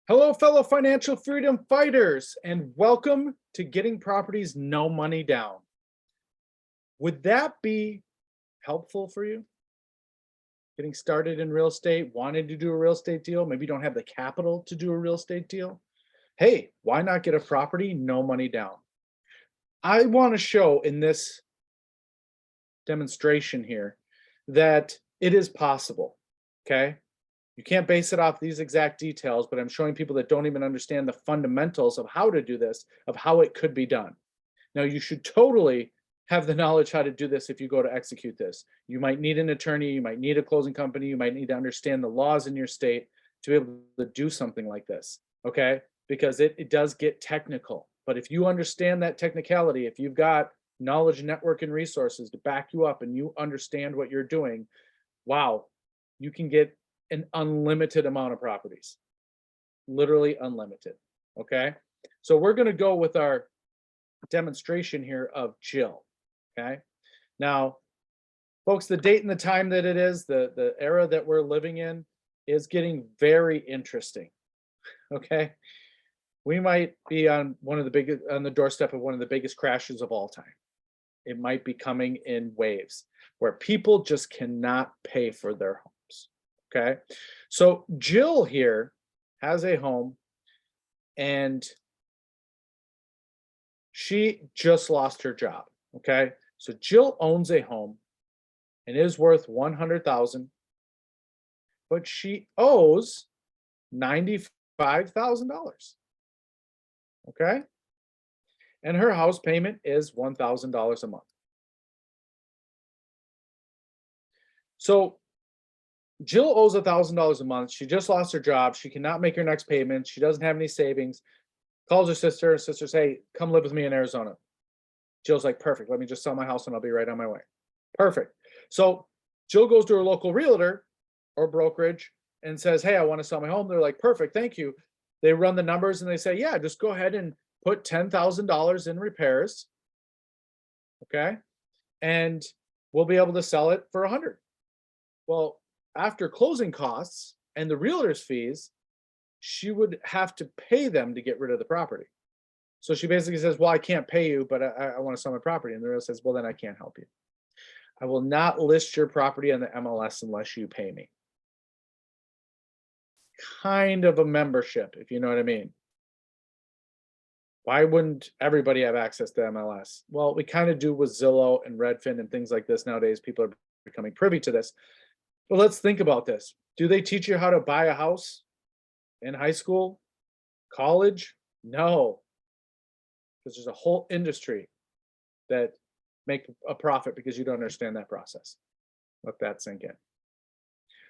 Hello, fellow financial freedom fighters, and welcome to Getting Properties No Money Down. Would that be helpful for you? Getting started in real estate, wanting to do a real estate deal, maybe you don't have the capital to do a real estate deal. Hey, why not get a property, no money down? I want to show in this demonstration here that it is possible. Okay. You can't base it off these exact details, but I'm showing people that don't even understand the fundamentals of how to do this, of how it could be done. Now, you should totally have the knowledge how to do this if you go to execute this. You might need an attorney, you might need a closing company, you might need to understand the laws in your state to be able to do something like this, okay? Because it does get technical. But if you understand that technicality, if you've got knowledge, network, and resources to back you up and you understand what you're doing, wow, you can get an unlimited amount of properties, literally unlimited. Okay. So we're going to go with our demonstration here of Jill. Okay. Now, folks, the date and the time that it is, the era that we're living in is getting very interesting. Okay. We might be on on the doorstep of one of the biggest crashes of all time. It might be coming in waves where people just cannot pay for their homes. Okay. So Jill here has a home and she just lost her job. Okay. So Jill owns a home and is worth 100,000, but she owes $95,000. Okay. And her house payment is $1,000 a month. So Jill owes $1,000 a month. She just lost her job. She cannot make her next payment. She doesn't have any savings. Calls her sister. Her sister says, "Hey, come live with me in Arizona." Jill's like, "Perfect. Let me just sell my house and I'll be right on my way." Perfect. So Jill goes to her local realtor or brokerage and says, "Hey, I want to sell my home." They're like, "Perfect. Thank you." They run the numbers and they say, "Yeah, just go ahead and put $10,000 in repairs. Okay. And we'll be able to sell it for 100." Well, after closing costs and the realtor's fees, she would have to pay them to get rid of the property. So she basically says, "Well, I can't pay you, but I want to sell my property." And the realtor says, "Well, then I can't help you. I will not list your property on the MLS unless you pay me." Kind of a membership, if you know what I mean. Why wouldn't everybody have access to MLS? Well, we kind of do with Zillow and Redfin and things like this nowadays. People are becoming privy to this. But let's think about this. Do they teach you how to buy a house in high school, college? No, because there's a whole industry that make a profit because you don't understand that process. Let that sink in.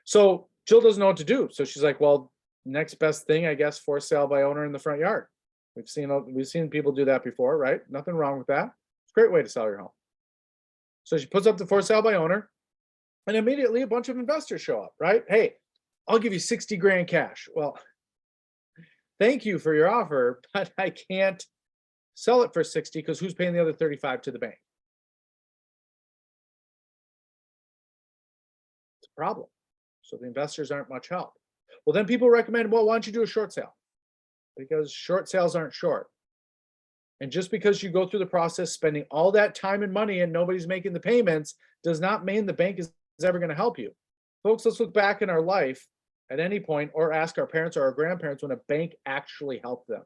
So Jill doesn't know what to do. So she's like, "Well, next best thing, I guess, for sale by owner in the front yard." We've seen people do that before, right? Nothing wrong with that. It's a great way to sell your home. So she puts up the for sale by owner, and immediately a bunch of investors show up, right? "Hey, I'll give you 60 grand cash." Well, thank you for your offer, but I can't sell it for 60 because who's paying the other 35 to the bank? It's a problem. So the investors aren't much help. Well, then people recommend, "Well, why don't you do a short sale?" Because short sales aren't short. And just because you go through the process spending all that time and money and nobody's making the payments does not mean the bank is ever going to help you. Folks, let's look back in our life at any point or ask our parents or our grandparents when a bank actually helped them.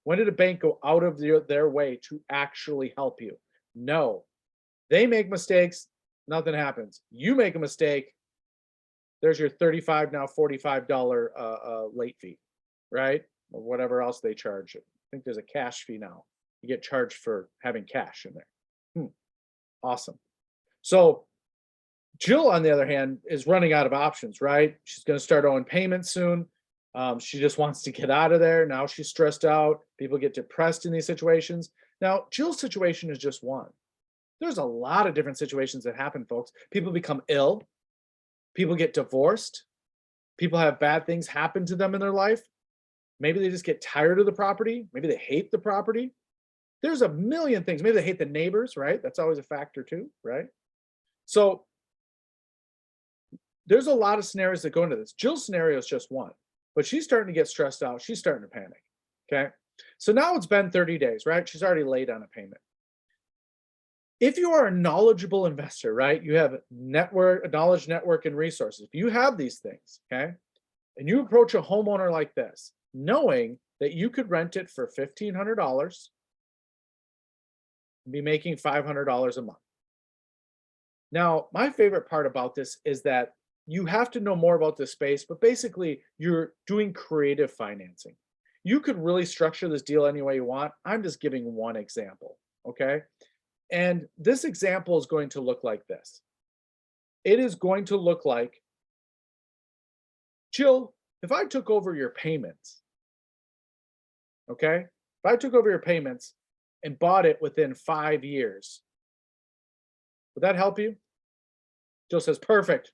When did a bank go out of their way to actually help you? No. They make mistakes, nothing happens. You make a mistake, there's your 35 now $45 late fee, right? Or whatever else they charge. I think there's a cash fee now. You get charged for having cash in there. Awesome. So Jill, on the other hand, is running out of options, right? She's going to start owing payments soon. She just wants to get out of there. Now she's stressed out. People get depressed in these situations. Now, Jill's situation is just one. There's a lot of different situations that happen, folks. People become ill. People get divorced. People have bad things happen to them in their life. Maybe they just get tired of the property. Maybe they hate the property. There's a million things. Maybe they hate the neighbors, right? That's always a factor too, right? So there's a lot of scenarios that go into this. Jill's scenario is just one. but she's starting to get stressed out. She's starting to panic. Okay. So now it's been 30 days, right? She's already late on a payment. If you are a knowledgeable investor, right? You have network, knowledge, network, and resources. If you have these things, okay, and you approach a homeowner like this, knowing that you could rent it for $1,500 and be making $500 a month. Now, my favorite part about this is that you have to know more about this space, but basically you're doing creative financing. You could really structure this deal any way you want. I'm just giving one example, okay? And this example is going to look like this. It is going to look like, Jill, if I took over your payments, okay? If I took over your payments and bought it within 5 years, would that help you? Jill says, perfect.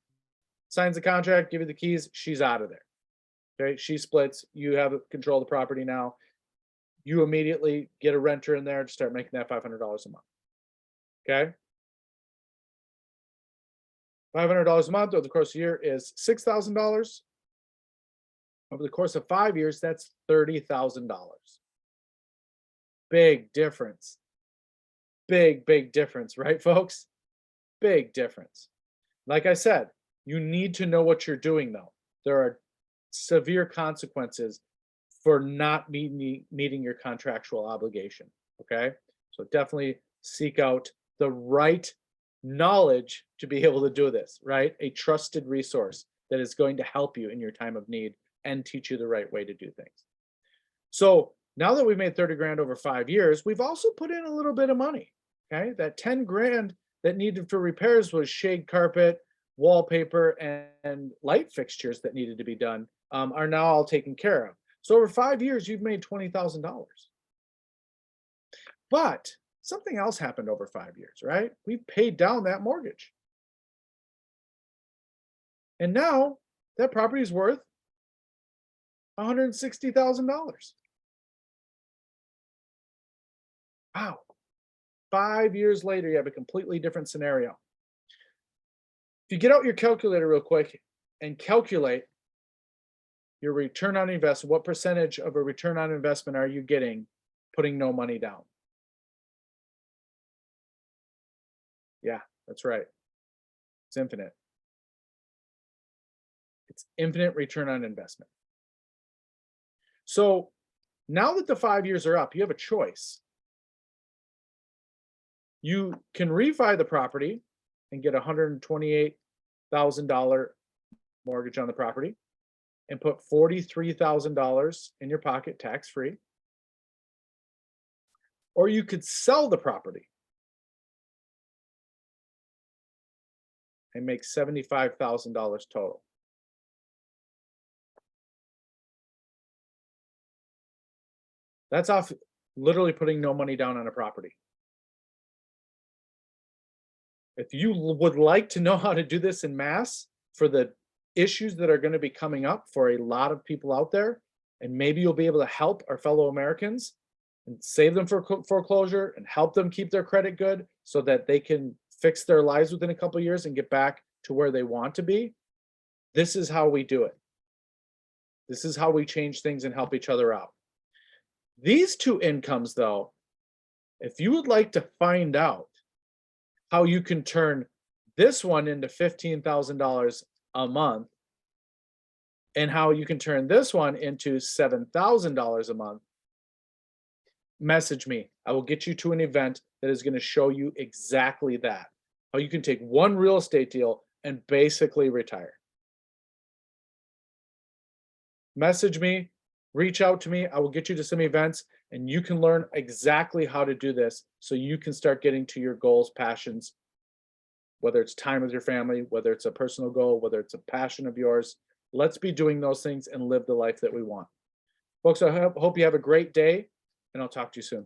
Signs the contract, give you the keys, she's out of there. Okay, she splits, you have control of the property now. You immediately get a renter in there to start making that $500 a month. Okay? $500 a month over the course of a year is $6,000. Over the course of 5 years, that's $30,000. Big difference. Big difference, right, folks? Big difference. Like I said, you need to know what you're doing, though. There are severe consequences for not meeting your contractual obligation, okay? So definitely seek out the right knowledge to be able to do this, right? A trusted resource that is going to help you in your time of need and teach you the right way to do things. So now that we've made 30 grand over 5 years, we've also put in a little bit of money, okay? That 10 grand that needed for repairs was shade carpet, wallpaper, and light fixtures that needed to be done are now all taken care of. So over 5 years, you've made $20,000. But something else happened over 5 years, right? We've paid down that mortgage. And now that property is worth $160,000. Wow. 5 years later, you have a completely different scenario. If you get out your calculator real quick and calculate your return on investment, what percentage of a return on investment are you getting putting no money down? Yeah, that's right. It's infinite. It's infinite return on investment. So now that the 5 years are up, you have a choice. You can refi the property and get a $128,000 mortgage on the property and put $43,000 in your pocket tax-free. Or you could sell the property and make $75,000 total. That's off literally putting no money down on a property. If you would like to know how to do this in mass for the issues that are going to be coming up for a lot of people out there, and maybe you'll be able to help our fellow Americans and save them for foreclosure and help them keep their credit good so that they can fix their lives within a couple of years and get back to where they want to be. This is how we do it. This is how we change things and help each other out. These two incomes, though, if you would like to find out how you can turn this one into $15,000 a month and how you can turn this one into $7,000 a month, message me. I will get you to an event that is going to show you exactly that. How you can take one real estate deal and basically retire. Message me, reach out to me. I will get you to some events and you can learn exactly how to do this so you can start getting to your goals, passions, whether it's time with your family, whether it's a personal goal, whether it's a passion of yours. Let's be doing those things and live the life that we want. Folks, I hope you have a great day and I'll talk to you soon.